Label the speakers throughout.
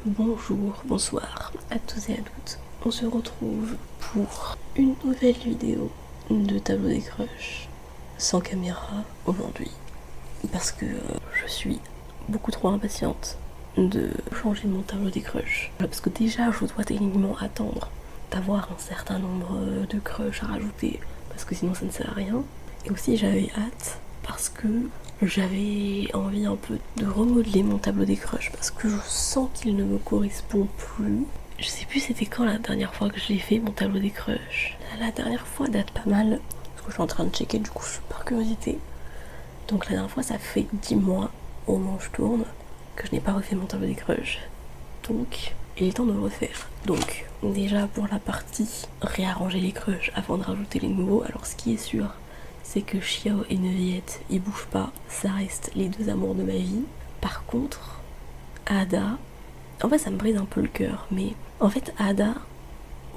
Speaker 1: Bonjour, bonsoir à tous et à toutes. On se retrouve pour une nouvelle vidéo de tableau des crushs sans caméra aujourd'hui parce que je suis beaucoup trop impatiente de changer mon tableau des crushs. Parce que déjà je dois techniquement attendre d'avoir un certain nombre de crushs à rajouter parce que sinon ça ne sert à rien. Et aussi j'avais hâte parce que j'avais envie un peu de remodeler mon tableau des crushs parce que je sens qu'il ne me correspond plus. Je sais plus c'était quand la dernière fois que j'ai fait mon tableau des crushs. La dernière fois date pas mal parce que je suis en train de checker, du coup je suis par curiosité. Donc la dernière fois ça fait 10 mois au moment où je tourne que je n'ai pas refait mon tableau des crushs. Donc il est temps de le refaire. Donc déjà pour la partie réarranger les crushs avant de rajouter les nouveaux, alors ce qui est sûr c'est que Xiao et Neuviette, ils bougent pas, ça reste les deux amours de ma vie. Par contre, Ada, en fait ça me brise un peu le cœur, mais en fait Ada,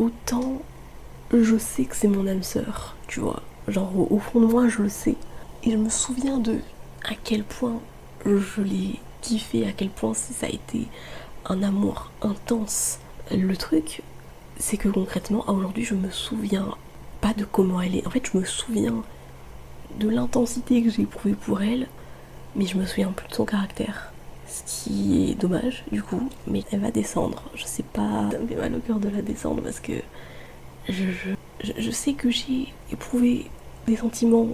Speaker 1: autant je sais que c'est mon âme sœur, tu vois, genre au fond de moi je le sais, et je me souviens de à quel point je l'ai kiffé, à quel point ça a été un amour intense. Le truc, c'est que concrètement, à aujourd'hui, je me souviens pas de comment elle est. En fait, je me souviens de l'intensité que j'ai éprouvée pour elle, mais je me souviens plus de son caractère. Ce qui est dommage, du coup, mais elle va descendre. Je sais pas, ça me fait mal au cœur de la descendre parce que je sais que j'ai éprouvé des sentiments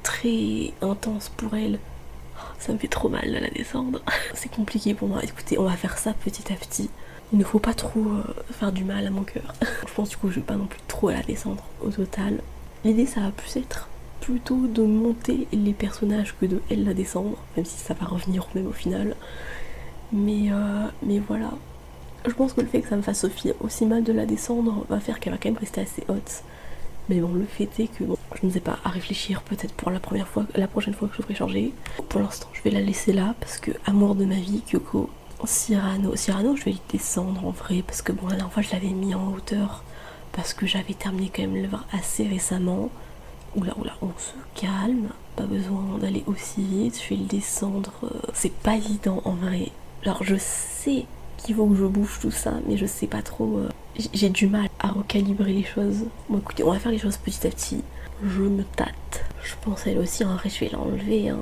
Speaker 1: très intenses pour elle. Ça me fait trop mal de la descendre. C'est compliqué pour moi. Écoutez, on va faire ça petit à petit. Il ne faut pas trop faire du mal à mon cœur. Je pense du coup je vais pas non plus trop la descendre au total. L'idée ça va plus être plutôt de monter les personnages que de elle la descendre, même si ça va revenir même au final. Mais voilà. Je pense que le fait que ça me fasse aussi mal de la descendre va faire qu'elle va quand même rester assez haute. Mais bon, le fait est que bon, je ne sais pas, à réfléchir peut-être pour la prochaine fois que je ferai changer. Pour l'instant, je vais la laisser là parce que amour de ma vie, Kyoko. Cyrano, je vais le descendre en vrai parce que bon, la dernière fois je l'avais mis en hauteur parce que j'avais terminé quand même l'œuvre assez récemment. Oula, on se calme, pas besoin d'aller aussi vite, je vais le descendre. C'est pas évident en vrai. Alors je sais qu'il faut que je bouge tout ça, mais je sais pas trop. J'ai du mal à recalibrer les choses. Bon écoutez, on va faire les choses petit à petit. Je me tâte. Je pense elle aussi, en vrai je vais l'enlever. Hein.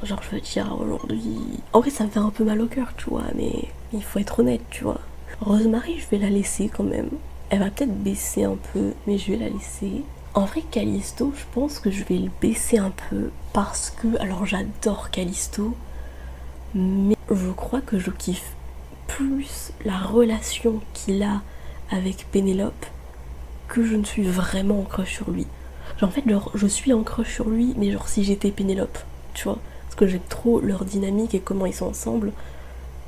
Speaker 1: Genre je veux dire aujourd'hui. En vrai ça me fait un peu mal au cœur, tu vois, mais il faut être honnête, tu vois. Rosemary, je vais la laisser quand même. Elle va peut-être baisser un peu, mais je vais la laisser. En vrai, Callisto, je pense que je vais le baisser un peu parce que, alors j'adore Callisto, mais je crois que je kiffe plus la relation qu'il a avec Pénélope que je ne suis vraiment en crush sur lui. Genre en fait, je suis en crush sur lui, mais genre si j'étais Pénélope, tu vois, parce que j'aime trop leur dynamique et comment ils sont ensemble.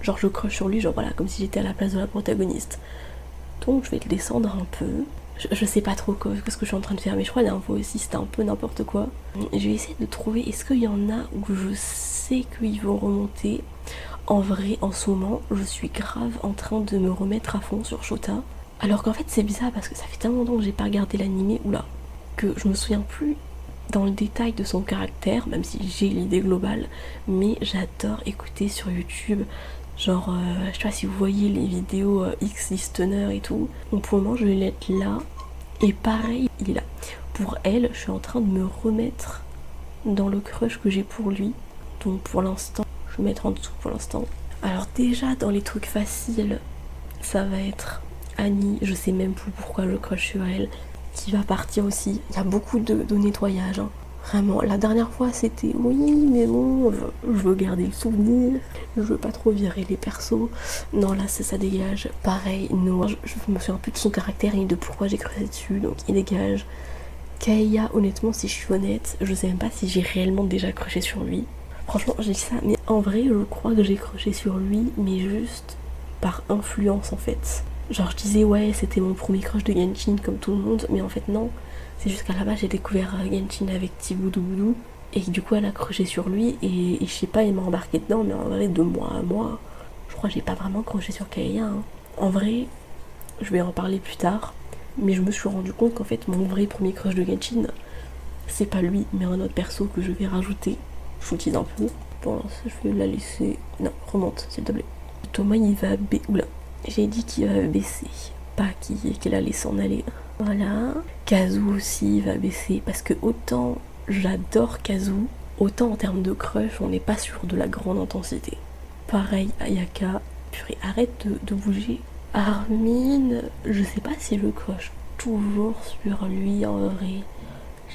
Speaker 1: Genre je crush sur lui, genre voilà, comme si j'étais à la place de la protagoniste. Donc je vais le descendre un peu. Je sais pas trop ce que je suis en train de faire, mais je crois que la dernière fois aussi c'était un peu n'importe quoi. Je vais essayer de trouver, est-ce qu'il y en a où je sais qu'ils vont remonter. En vrai, en ce moment, je suis grave en train de me remettre à fond sur Shota. Alors qu'en fait c'est bizarre parce que ça fait tellement longtemps que j'ai pas regardé l'animé, oula, que je me souviens plus dans le détail de son caractère, même si j'ai l'idée globale, mais j'adore écouter sur YouTube. Genre, je sais pas si vous voyez les vidéos X-Listener et tout. Donc pour le moment, je vais l'être là. Et pareil, il est là. Pour elle, je suis en train de me remettre dans le crush que j'ai pour lui. Donc pour l'instant, je vais mettre en dessous pour l'instant. Alors déjà, dans les trucs faciles, ça va être Annie. Je sais même plus pourquoi je crush sur elle. Qui va partir aussi. Il y a beaucoup de nettoyage. Hein. Vraiment, la dernière fois c'était oui, mais bon, je veux garder le souvenir, je veux pas trop virer les persos. Non, là ça dégage. Pareil, non, je me souviens plus de son caractère et de pourquoi j'ai creusé dessus, donc il dégage. Kaya, honnêtement, si je suis honnête, je sais même pas si j'ai réellement déjà crushé sur lui. Franchement, j'ai dit ça, mais en vrai, je crois que j'ai crushé sur lui, mais juste par influence en fait. Genre, je disais, ouais, c'était mon premier crush de Genshin comme tout le monde, mais en fait, non. C'est juste qu'à la base j'ai découvert Genshin avec Tiboudou et du coup elle a crushé sur lui et je sais pas, il m'a embarqué dedans, mais en vrai de mois à mois, je crois que j'ai pas vraiment crushé sur Kaya. Hein. En vrai, je vais en parler plus tard, mais je me suis rendu compte qu'en fait mon vrai premier crush de Genshin, c'est pas lui, mais un autre perso que je vais rajouter. Je vous tease un peu. Pour l'instant, je vais la laisser. Non, remonte s'il te plaît. Thomas il va B. Oula. J'ai dit qu'il va baisser, pas qu'il allait s'en aller. Voilà. Kazu aussi va baisser parce que autant j'adore Kazu, autant en termes de crush, on n'est pas sur de la grande intensité. Pareil, Ayaka, purée, arrête de bouger. Armin, je sais pas si je crush toujours sur lui en vrai.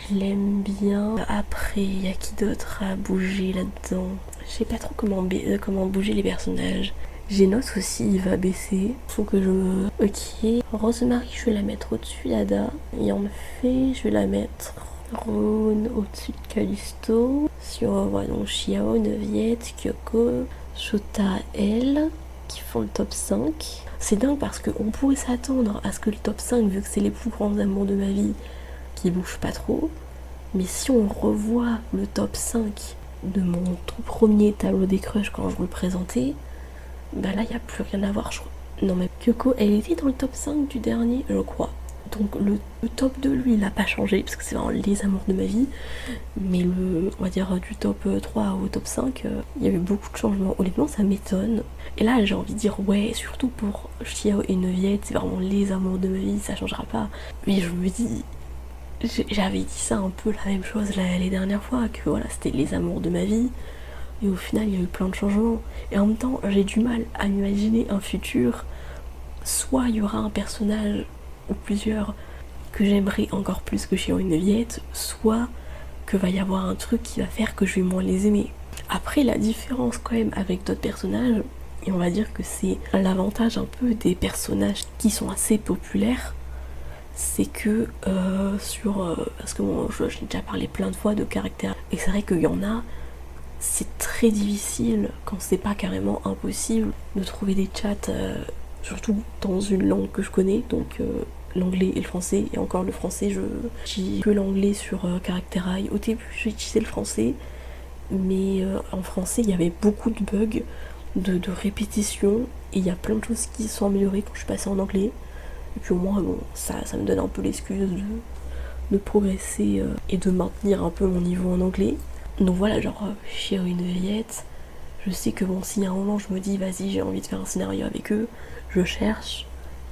Speaker 1: Je l'aime bien. Après, il y a qui d'autre à bouger là-dedans? Je sais pas trop comment bouger les personnages. Genos aussi, il va baisser. Faut que je... Ok. Rosemary, je vais la mettre au-dessus d'Ada. Et en fait, je vais la mettre Rhône au-dessus de Callisto. Sur, donc Xiao, Neuviette, Kyoko, Shota, elle, qui font le top 5. C'est dingue parce qu'on pourrait s'attendre à ce que le top 5, vu que c'est les plus grands amours de ma vie, qui bougent pas trop. Mais si on revoit le top 5 de mon tout premier tableau des crushs quand je vous le présentais, bah là, il n'y a plus rien à voir, je crois. Non, mais Kyoko, elle était dans le top 5 du dernier, je crois. Donc le top de lui, il n'a pas changé, parce que c'est vraiment les amours de ma vie. Mais on va dire, du top 3 au top 5, il y avait beaucoup de changements. Honnêtement, ça m'étonne. Et là, j'ai envie de dire, ouais, surtout pour Xiao et Neuviette, c'est vraiment les amours de ma vie, ça changera pas. Mais je me dis, j'avais dit ça un peu la même chose les dernières fois, que voilà, c'était les amours de ma vie. Et au final, il y a eu plein de changements. Et en même temps, j'ai du mal à m'imaginer un futur. Soit il y aura un personnage ou plusieurs que j'aimerais encore plus que chez une Neuviette, soit que va y avoir un truc qui va faire que je vais moins les aimer. Après, la différence quand même avec d'autres personnages, et on va dire que c'est l'avantage un peu des personnages qui sont assez populaires, c'est que parce que bon, j'ai déjà parlé plein de fois de caractères, et c'est vrai qu'il y en a, c'est très difficile, quand c'est pas carrément impossible, de trouver des chats, surtout dans une langue que je connais, donc l'anglais et le français. Et encore le français, je dis que l'anglais sur Characteri. Au début, j'ai utilisé le français, mais en français, il y avait beaucoup de bugs, de répétitions, et il y a plein de choses qui se sont améliorées quand je suis passée en anglais. Et puis au moins, bon, ça me donne un peu l'excuse de progresser et de maintenir un peu mon niveau en anglais. Donc voilà, genre, chez une Neuviette, je sais que bon, si à un moment je me dis, vas-y, j'ai envie de faire un scénario avec eux, je cherche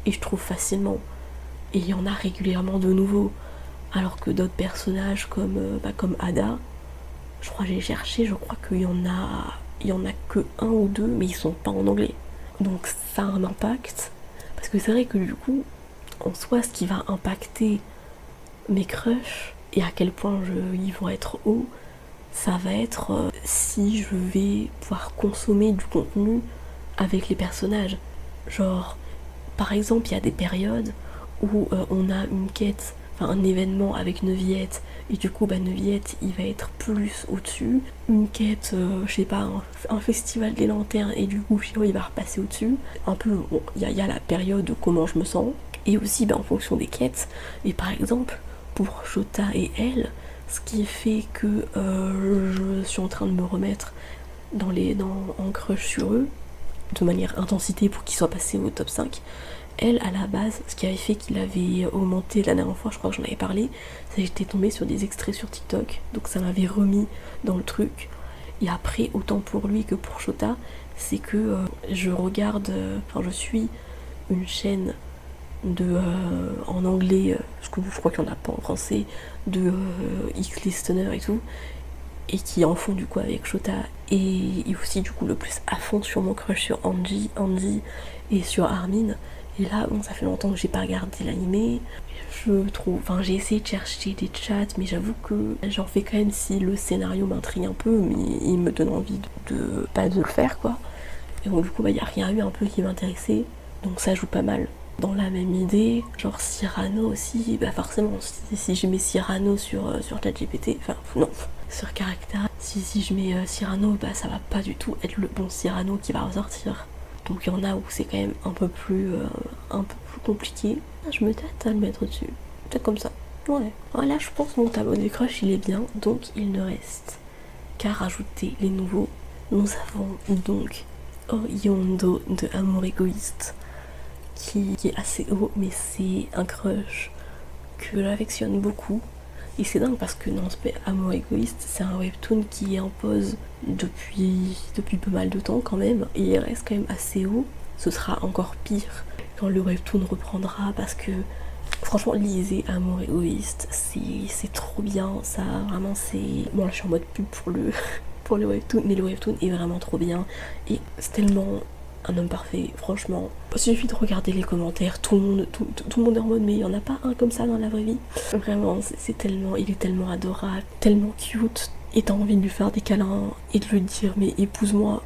Speaker 1: et je trouve facilement. Et il y en a régulièrement de nouveaux. Alors que d'autres personnages comme Ada, je crois que j'ai cherché, je crois qu'il y en a que un ou deux, mais ils sont pas en anglais. Donc ça a un impact. Parce que c'est vrai que du coup, en soi, ce qui va impacter mes crushs et à quel point ils vont être hauts, ça va être si je vais pouvoir consommer du contenu avec les personnages. Genre, par exemple, il y a des périodes où on a une quête, enfin un événement avec Neuviette, et du coup, Neuviette, il va être plus au-dessus. Une quête, je sais pas, un festival des lanternes, et du coup, Shiro, il va repasser au-dessus. Un peu, bon, il y a la période de comment je me sens, et aussi en fonction des quêtes. Et par exemple, pour Shota et elle, ce qui fait que je suis en train de me remettre en crush sur eux, de manière intensité pour qu'ils soient passés au top 5. Elle, à la base, ce qui avait fait qu'il avait augmenté la dernière fois, je crois que j'en avais parlé, c'est que j'étais tombée sur des extraits sur TikTok, donc ça m'avait remis dans le truc. Et après, autant pour lui que pour Shota, c'est que je suis une chaîne en anglais, parce que je crois qu'il n'y en a pas en français, de X-Listener et tout, et qui en font du coup avec Shota, et aussi du coup le plus à fond sur mon crush sur Andy et sur Armin. Et là, bon, ça fait longtemps que j'ai pas regardé l'animé. J'ai essayé de chercher des chats, mais j'avoue que j'en fais quand même si le scénario m'intrigue un peu, mais il me donne envie de le faire, quoi. Et donc du coup, y a rien eu un peu qui m'intéressait, donc ça joue pas mal. Dans la même idée, genre Cyrano aussi, forcément, si je mets Cyrano sur ChatGPT, sur Characteri, si je mets Cyrano, ça va pas du tout être le bon Cyrano qui va ressortir. Donc il y en a où c'est quand même un peu plus compliqué. Je me tâte à le mettre dessus. Peut-être comme ça. Ouais. Voilà, je pense que mon tableau des crushs il est bien. Donc il ne reste qu'à rajouter les nouveaux. Nous avons donc Oriondo de Amour Égoïste, qui est assez haut, mais c'est un crush que j'affectionne beaucoup. Et c'est dingue parce que non, Amour Égoïste, c'est un webtoon qui est en pause depuis pas mal de temps quand même, et il reste quand même assez haut. ce sera encore pire quand le webtoon reprendra, parce que franchement, lisez Amour égoïste, c'est trop bien, ça vraiment c'est... Bon là je suis en mode pub pour le webtoon, mais le webtoon est vraiment trop bien, et c'est tellement un homme parfait, franchement. Il suffit de regarder les commentaires, tout le monde est en mode mais il n'y en a pas un comme ça dans la vraie vie. Vraiment, c'est tellement, il est tellement adorable, tellement cute, et t'as envie de lui faire des câlins et de lui dire mais épouse-moi.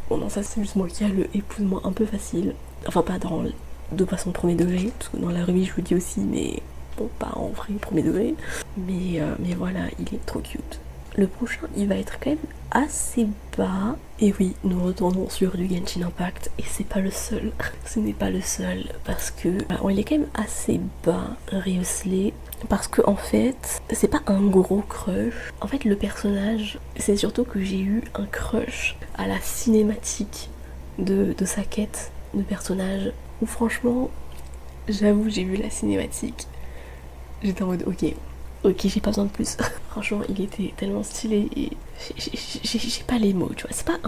Speaker 1: Bon non, ça c'est juste moi qui a le épouse-moi un peu facile, enfin pas dans de façon premier degré, parce que dans la revue je vous dis aussi, mais bon, pas en vrai premier degré. Mais voilà, il est trop cute. Le prochain, il va être quand même assez bas. Et oui, nous retournons sur du Genshin Impact, et c'est pas le seul. Ce n'est pas le seul, parce que il est quand même assez bas, Riosley. Parce que en fait, c'est pas un gros crush. En fait, le personnage, c'est surtout que j'ai eu un crush à la cinématique de sa quête de personnage. Où franchement, j'avoue, j'ai vu la cinématique. J'étais en mode ok, j'ai pas besoin de plus. Franchement, il était tellement stylé, et j'ai pas les mots, tu vois. C'est pas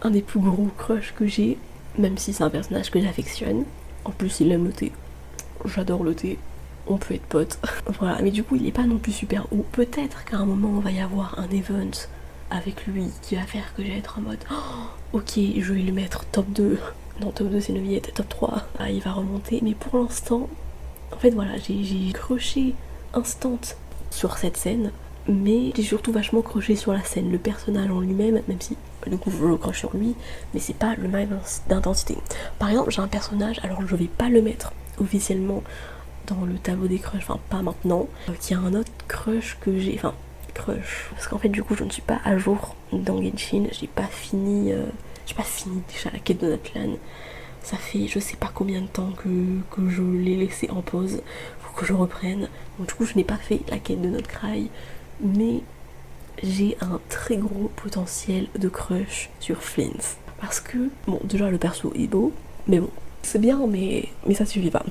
Speaker 1: un des plus gros crushs que j'ai, même si c'est un personnage que j'affectionne. En plus, il aime le thé. J'adore le thé. On peut être potes. Voilà, mais du coup, il est pas non plus super haut. Peut-être qu'à un moment, on va y avoir un event avec lui qui va faire que je vais être en mode ok, je vais lui mettre top 2. Non, top 2 c'est une viette, top 3. Ah, il va remonter, mais pour l'instant, en fait voilà, j'ai croché instant sur cette scène, mais j'ai surtout vachement croché sur la scène, le personnage en lui-même, même si du coup je le croche sur lui, mais c'est pas le même d'intensité. Par exemple, j'ai un personnage, alors je vais pas le mettre officiellement dans le tableau des crushs, enfin pas maintenant, qui a un autre crush que j'ai, enfin crush, parce qu'en fait du coup je ne suis pas à jour dans Genshin, j'ai pas fini déjà la quête de Natlan. Ça fait je sais pas combien de temps que je l'ai laissé en pause, faut que je reprenne. Donc du coup je n'ai pas fait la quête de Notcry, mais j'ai un très gros potentiel de crush sur Flint. Parce que, bon déjà le perso est beau, mais bon, c'est bien, mais ça suffit pas.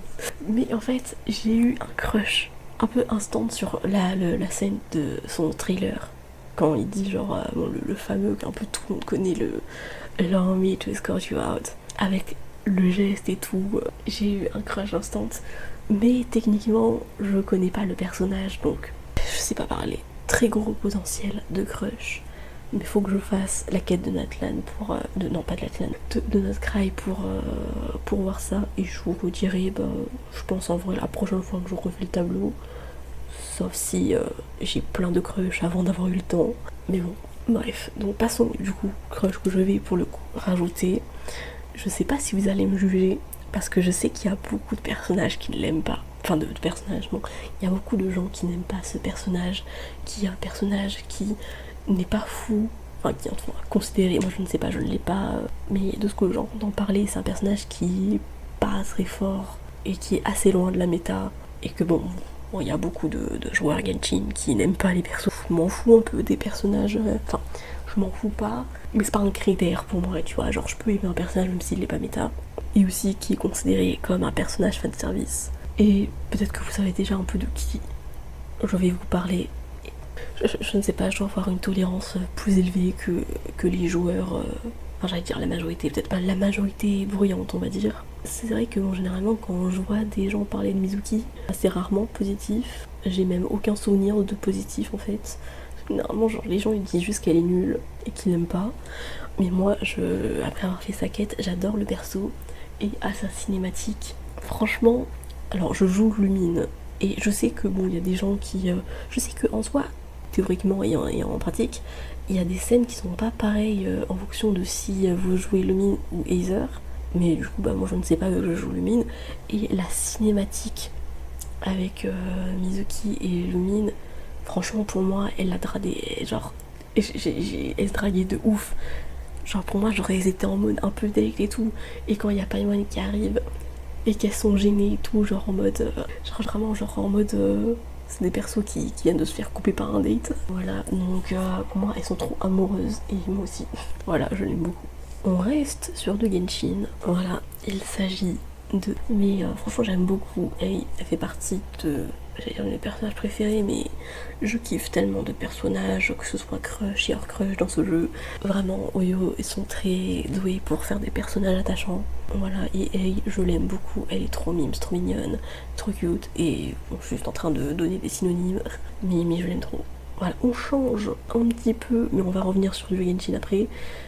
Speaker 1: Mais en fait, j'ai eu un crush un peu instant sur la scène de son trailer. Quand il dit genre, le fameux qu'un peu tout le monde connaît, le Allow me to escort you out. Avec le geste et tout, j'ai eu un crush instant. Mais techniquement, je connais pas le personnage, donc je sais pas parler. Très gros potentiel de crush. Mais faut que je fasse la quête de Natlan pour... non, pas de Natlan, de Notcry pour voir ça. Et je vous redirai, je pense en vrai, la prochaine fois que je refais le tableau. Sauf si j'ai plein de crush avant d'avoir eu le temps. Mais bon, bref. Donc passons du coup, crush que je vais pour le coup rajouter. Je sais pas si vous allez me juger, parce que je sais qu'il y a beaucoup de personnages qui ne l'aiment pas. Enfin, de personnages, bon. Il y a beaucoup de gens qui n'aiment pas ce personnage, qui est un personnage qui n'est pas fou, enfin qui est en tout cas considéré, moi je ne sais pas, je ne l'ai pas, mais de ce que j'entends parler, c'est un personnage qui est pas très fort et qui est assez loin de la méta, et que bon, il y a beaucoup de joueurs Genshin qui n'aiment pas les persos. Je m'en fous un peu des personnages, enfin je m'en fous pas, mais c'est pas un critère pour moi, tu vois, genre je peux aimer un personnage même s'il n'est pas méta, et aussi qui est considéré comme un personnage fanservice. Et peut-être que vous savez déjà un peu de qui je vais vous parler. Je ne sais pas, je dois avoir une tolérance plus élevée que les joueurs, enfin j'allais dire la majorité, peut-être pas la majorité bruyante on va dire. C'est vrai que bon, généralement quand je vois des gens parler de Mizuki, assez rarement positif, j'ai même aucun souvenir de positif en fait. Généralement genre les gens ils disent juste qu'elle est nulle et qu'ils n'aiment pas. Mais moi, après avoir fait sa quête, j'adore le perso, et à sa cinématique, franchement, alors je joue Lumine, et je sais que bon, il y a des gens qui... je sais que en soi, théoriquement et en pratique, il y a des scènes qui sont pas pareilles en fonction de si vous jouez Lumine ou Aether, mais du coup, moi je ne sais pas que je joue Lumine, et la cinématique avec Mizuki et Lumine, franchement pour moi, elle a dragué, genre, elle se draguait de ouf. Genre pour moi, j'aurais été en mode un peu date et tout, et quand il y a Paimon qui arrive, et qu'elles sont gênées et tout, genre en mode... genre vraiment, genre en mode... c'est des persos qui viennent de se faire couper par un date. Voilà, donc pour moi, elles sont trop amoureuses, et moi aussi. Voilà, je l'aime beaucoup. On reste sur de Genshin. Voilà, il s'agit de... Mais franchement, j'aime beaucoup. Elle fait partie j'allais dire mes personnages préférés, mais je kiffe tellement de personnages, que ce soit crush et hors crush dans ce jeu. Vraiment, Oyo, ils sont très doués pour faire des personnages attachants. Voilà, et Ei, je l'aime beaucoup, elle est trop mimes, trop mignonne, trop cute, et bon, je suis juste en train de donner des synonymes, mais je l'aime trop. Voilà, on change un petit peu, mais on va revenir sur du Genshin après,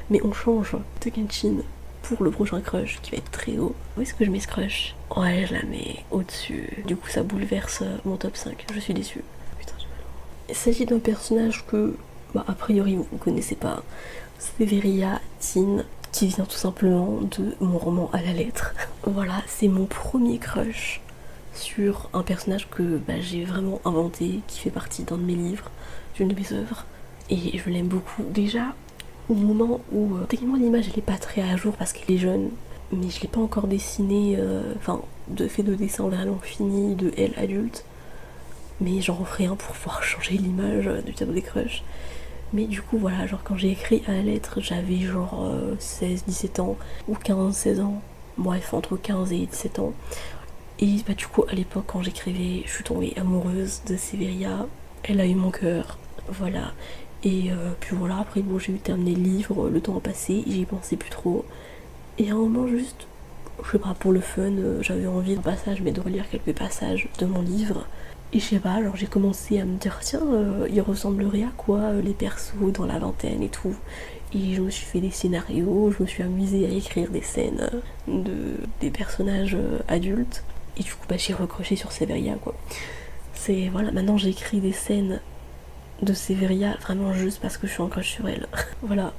Speaker 1: mais on change de Genshin pour le prochain crush qui va être très haut. Où est-ce que je mets ce crush? Ouais, je la mets au-dessus. Du coup, ça bouleverse mon top 5. Je suis déçue. Putain, j'ai mal. Il s'agit d'un personnage que, a priori, vous ne connaissez pas. Severia Tin, qui vient tout simplement de mon roman à la lettre. Voilà, c'est mon premier crush sur un personnage que j'ai vraiment inventé, qui fait partie d'un de mes livres, d'une de mes œuvres. Et je l'aime beaucoup. Déjà, au moment où techniquement l'image elle est pas très à jour parce qu'elle est jeune, mais je l'ai pas encore dessinée, de fait de dessin vraiment fini de elle adulte, mais j'en referai un pour pouvoir changer l'image du tableau des crushs. Mais du coup voilà, genre quand j'ai écrit à la lettre j'avais genre 16-17 ans ou 15-16 ans, bref entre 15 et 17 ans, et du coup à l'époque quand j'écrivais je suis tombée amoureuse de Severia, elle a eu mon cœur, voilà. Et puis voilà, après bon, j'ai eu terminé le livre, le temps a passé, j'y pensais plus trop. Et à un moment juste, je sais pas, pour le fun, j'avais envie d'un passage, mais de relire quelques passages de mon livre. Et je sais pas, genre j'ai commencé à me dire tiens, il ressemblerait à quoi les persos dans la vingtaine et tout. Et je me suis fait des scénarios, je me suis amusée à écrire des scènes des personnages adultes. Et du coup j'ai recroché sur Severia quoi. C'est voilà, maintenant j'écris des scènes de Severia vraiment juste parce que je suis en crush sur elle. Voilà,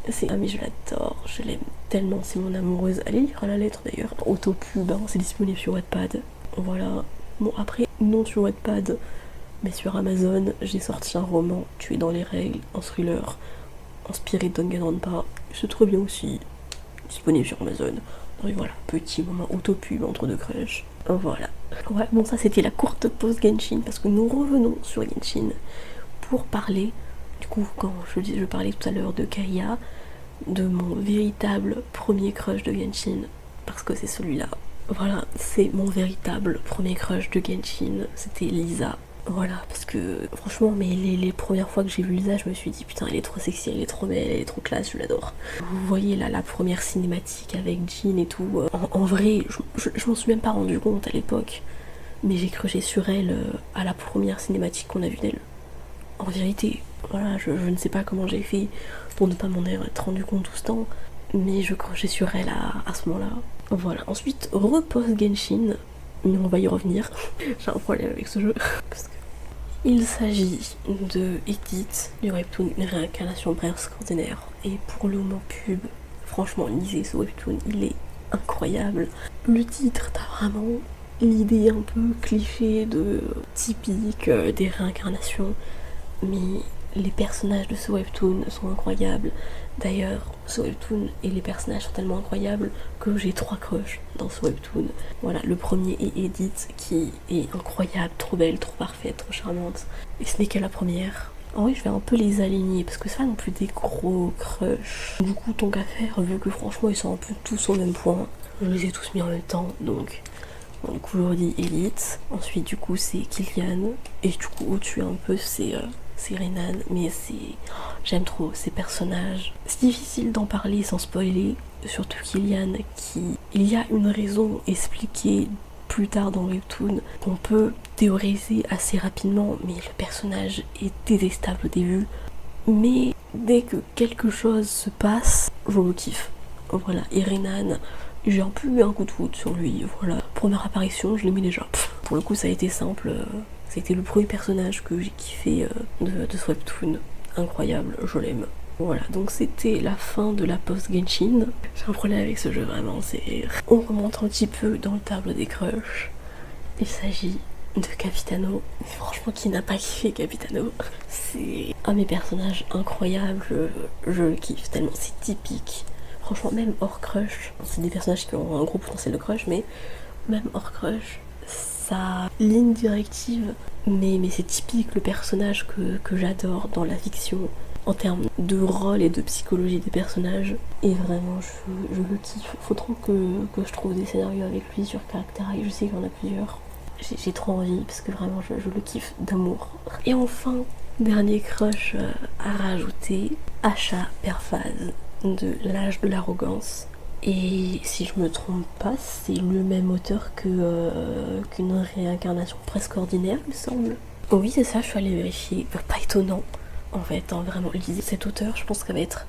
Speaker 1: mais je l'adore, je l'aime tellement, c'est mon amoureuse. Allez lire à la lettre d'ailleurs. Autopub, hein, c'est disponible sur Wattpad. Voilà. Bon après, non sur Wattpad, mais sur Amazon, j'ai sorti un roman, Tu es dans les règles, un thriller, inspiré de Danganronpa. C'est trop bien aussi, disponible sur Amazon. Et voilà, petit moment autopub entre deux crushs. Voilà. Ouais, bon ça c'était la courte pause Genshin, parce que nous revenons sur Genshin pour parler, du coup quand je parlais tout à l'heure de Kaya, de mon véritable premier crush de Genshin, parce que c'est celui-là. Voilà, c'est mon véritable premier crush de Genshin, c'était Lisa. Voilà, parce que franchement, mais les premières fois que j'ai vu Lisa, je me suis dit putain, elle est trop sexy, elle est trop belle, elle est trop classe, je l'adore. Vous voyez là la première cinématique avec Jean et tout. En vrai, je m'en suis même pas rendu compte à l'époque, mais j'ai crushé sur elle à la première cinématique qu'on a vue d'elle. En vérité, voilà, je ne sais pas comment j'ai fait pour ne pas m'en être rendu compte tout ce temps, mais je crushais sur elle à ce moment-là. Voilà, ensuite, repose Genshin, mais on va y revenir. J'ai un problème avec ce jeu. Parce que il s'agit de Edith, du webtoon Une réincarnation presque ordinaire. Et pour le moment pub, franchement, lisez ce webtoon, il est incroyable. Le titre, t'as vraiment l'idée un peu cliché typique des réincarnations. Mais les personnages de ce webtoon sont incroyables. D'ailleurs, ce webtoon et les personnages sont tellement incroyables que j'ai 3 crushs dans ce webtoon. Voilà, le premier est Edith qui est incroyable, trop belle, trop parfaite, trop charmante. Et ce n'est que la première. En vrai, je vais un peu les aligner parce que c'est pas non plus des gros crushs. Du coup, tant qu'à faire, vu que franchement ils sont un peu tous au même point, je les ai tous mis en même temps donc. Bon, du coup, je redis Elite. Ensuite, du coup, c'est Killian. Et du coup, au-dessus un peu, c'est Renan, mais j'aime trop ces personnages. C'est difficile d'en parler sans spoiler, surtout Killian, il y a une raison expliquée plus tard dans le webtoon qu'on peut théoriser assez rapidement, mais le personnage est détestable au début. Mais dès que quelque chose se passe, je le kiffe. Voilà, et Renan, j'ai un peu eu un coup de foudre sur lui, voilà. Première apparition, je l'aimais déjà. Pour le coup, ça a été simple. C'était le premier personnage que j'ai kiffé de ce webtoon. Incroyable, je l'aime. Voilà, donc c'était la fin de la post-Genshin. J'ai un problème avec ce jeu, vraiment. On remonte un petit peu dans le tableau des crushs. Il s'agit de Capitano. Franchement, qui n'a pas kiffé Capitano? C'est un de mes personnages incroyables. Je le kiffe tellement, c'est typique. Franchement, même hors crush, c'est des personnages qui ont un gros potentiel de crush, mais même hors crush, sa ligne directive, mais c'est typique le personnage que j'adore dans la fiction en termes de rôle et de psychologie des personnages. Et vraiment, je le kiffe. Faut trop que je trouve des scénarios avec lui sur Character Eye, je sais qu'il y en a plusieurs. j'ai trop envie parce que vraiment je le kiffe d'amour. Et enfin, dernier crush à rajouter, Asha Perfaz de L'âge de l'arrogance. Et si je me trompe pas, c'est le même auteur qu'une réincarnation presque ordinaire, il me semble. Oui, c'est ça, je suis allée vérifier. Pas étonnant, en fait, hein, vraiment. Lisez cet auteur, je pense que ça va être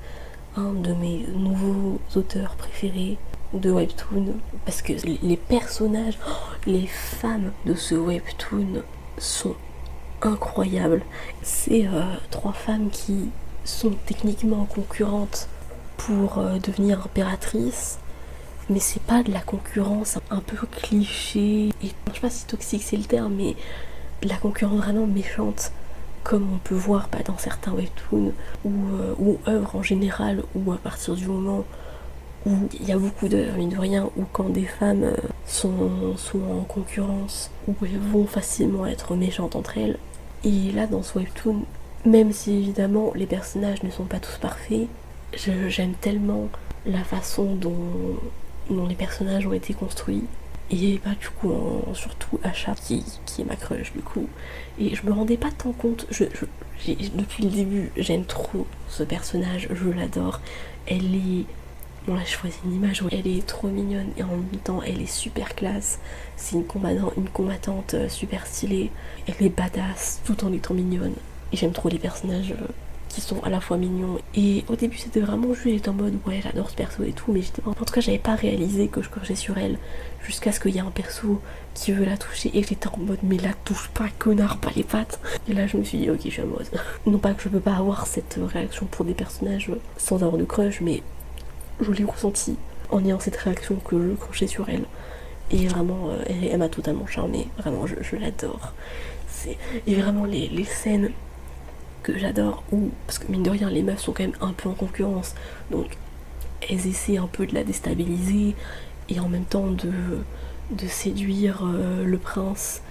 Speaker 1: un de mes nouveaux auteurs préférés de webtoon, parce que les personnages, les femmes de ce webtoon sont incroyables. C'est 3 femmes qui sont techniquement concurrentes pour devenir impératrice, mais c'est pas de la concurrence un peu cliché, et je sais pas si toxique c'est le terme, mais de la concurrence vraiment méchante, comme on peut voir dans certains webtoons ou œuvres en général, ou à partir du moment où il y a beaucoup d'œuvres, mine de rien, où quand des femmes sont en concurrence, où elles vont facilement être méchantes entre elles. Et là, dans ce webtoon, même si évidemment les personnages ne sont pas tous parfaits, j'aime tellement la façon dont les personnages ont été construits. Et bah du coup, surtout Asha, qui est ma crush du coup. Et je me rendais pas tant compte, depuis le début, j'aime trop ce personnage, je l'adore. Elle est... Bon là je choisis une image où elle est trop mignonne et en même temps elle est super classe. C'est une combattante super stylée. Elle est badass tout en étant mignonne. Et j'aime trop les personnages qui sont à la fois mignons. Et au début c'était vraiment juste, j'étais en mode ouais j'adore ce perso et tout, mais en tout cas j'avais pas réalisé que je crushais sur elle jusqu'à ce qu'il y ait un perso qui veut la toucher et que j'étais en mode mais la touche pas connard, pas les pattes. Et là je me suis dit ok je suis amoureuse. Non pas que je peux pas avoir cette réaction pour des personnages sans avoir de crush, mais je l'ai ressenti en ayant cette réaction que je crushais sur elle. Et vraiment, elle m'a totalement charmée. Vraiment, je l'adore. Et vraiment, les scènes que j'adore, parce que mine de rien, les meufs sont quand même un peu en concurrence. Donc, elles essaient un peu de la déstabiliser et en même temps de séduire le prince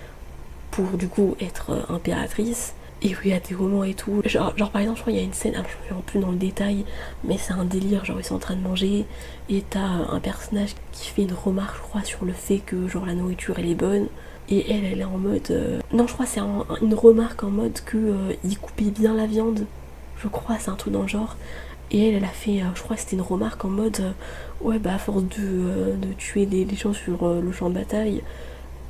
Speaker 1: pour du coup être impératrice. Et oui, il y a des moments et tout. Genre par exemple, je crois qu'il y a une scène, alors je ne vais plus dans le détail, mais c'est un délire, genre ils sont en train de manger, et t'as un personnage qui fait une remarque, je crois, sur le fait que genre la nourriture elle est bonne, et elle est en mode... Non, je crois que c'est une remarque en mode que il coupait bien la viande, je crois, c'est un truc dans le genre. Et elle a fait, je crois que c'était une remarque en mode, ouais bah à force de tuer des gens sur le champ de bataille,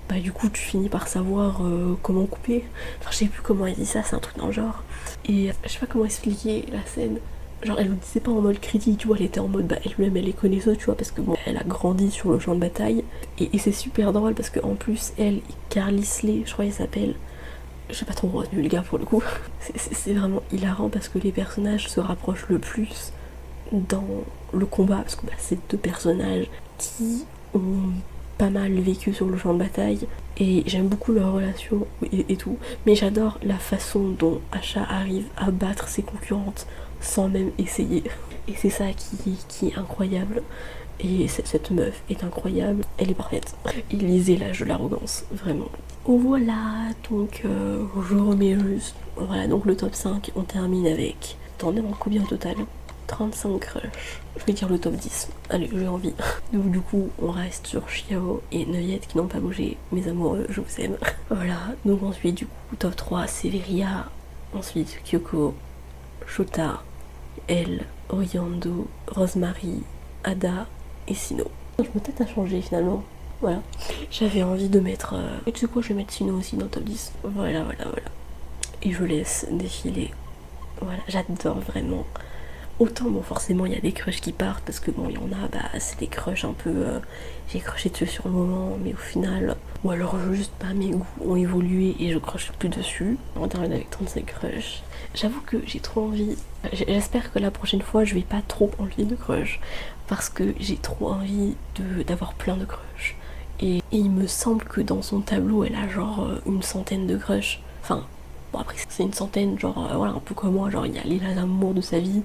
Speaker 1: bah du coup tu finis par savoir comment couper. Enfin je sais plus comment elle dit ça, c'est un truc dans le genre. Et je sais pas comment expliquer la scène. Genre elle le disait pas en mode critique, tu vois, elle était en mode bah elle-même elle est connaisseuse, tu vois, parce que bon elle a grandi sur le champ de bataille. Et c'est super drôle parce qu'en plus elle, Carly Sley, je crois qu'elle s'appelle, j'ai pas trop retenu le gars pour le coup. C'est vraiment hilarant parce que les personnages se rapprochent le plus dans le combat, parce que bah, c'est 2 personnages qui ont pas mal vécu sur le champ de bataille et j'aime beaucoup leur relation et tout, mais j'adore la façon dont Asha arrive à battre ses concurrentes sans même essayer, et c'est ça qui est incroyable. Et cette meuf est incroyable, elle est parfaite. Il lisait L'âge de l'arrogance, vraiment. Voilà, donc je remets juste. Voilà, donc le top 5, on termine avec. T'en as combien au total? 35 crushs. Je vais dire le top 10. Allez, j'ai envie. Donc du coup, on reste sur Chiao et Neuillette qui n'ont pas bougé. Mes amoureux, je vous aime. Voilà, donc ensuite du coup, top 3, Severia. Ensuite, Kyoko, Shota, Elle, Oriando, Rosemary, Ada et Sino. Je me tête à changer finalement. Voilà. J'avais envie de mettre... Et tu sais quoi, je vais mettre Sino aussi dans le top 10. Voilà. Et je laisse défiler. Voilà, j'adore vraiment. Autant bon forcément il y a des crushs qui partent parce que bon il y en a, bah c'est des crushs un peu j'ai crushé dessus sur le moment mais au final, ou alors juste bah mes goûts ont évolué et je crush plus dessus. On termine avec 35 crushs. J'avoue que j'ai trop envie, j'espère que la prochaine fois je vais pas trop enlever de crush parce que j'ai trop envie d'avoir plein de crushs et il me semble que dans son tableau elle a genre une centaine de crushs. Enfin bon après c'est une centaine, genre voilà un peu comme moi, genre il y a les amours de sa vie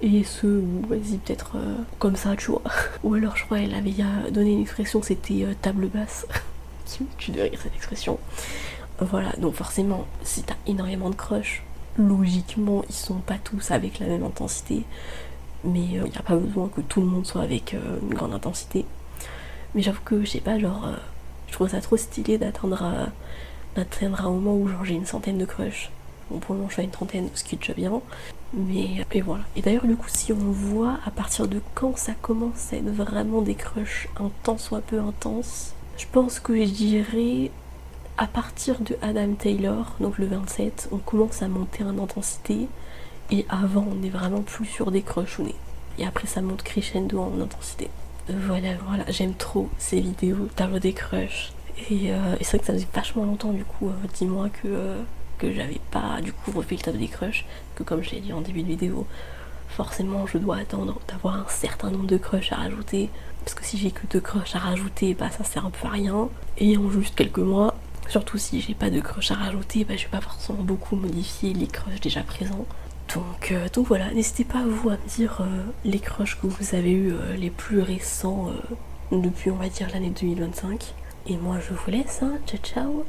Speaker 1: et ceux où vas-y peut-être comme ça tu vois. Ou alors je crois elle avait donné une expression, c'était table basse. Tu devrais rire cette expression. Voilà, donc forcément si t'as énormément de crush, logiquement ils sont pas tous avec la même intensité, mais il n'y a pas besoin que tout le monde soit avec une grande intensité. Mais j'avoue que je sais pas, genre Je trouve ça trop stylé d'atteindre un moment où genre j'ai une centaine de crushs. Bon, pour le moment je suis à une trentaine, ce qui est déjà bien. Mais et voilà. Et d'ailleurs du coup si on voit à partir de quand ça commence à être vraiment des crushs un tant soit peu intenses, je pense que je dirais à partir de Adam Taylor, donc le 27, on commence à monter en intensité. Et avant on est vraiment plus sur des crushs au nez. Et après ça monte crescendo en intensité. Voilà, j'aime trop ces vidéos, tableau des crushs. Et c'est vrai que ça faisait vachement longtemps du coup, 10 mois que j'avais pas du coup refait le tableau des crushs. Que comme je l'ai dit en début de vidéo, forcément je dois attendre d'avoir un certain nombre de crushs à rajouter. Parce que si j'ai que 2 crushs à rajouter, bah ça sert un peu à rien. Et en juste quelques mois, surtout si j'ai pas de crushs à rajouter, bah je vais pas forcément beaucoup modifier les crushs déjà présents. Donc voilà, n'hésitez pas vous à me dire les crushs que vous avez eu les plus récents depuis on va dire l'année 2025. Et moi je vous laisse, hein, ciao ciao.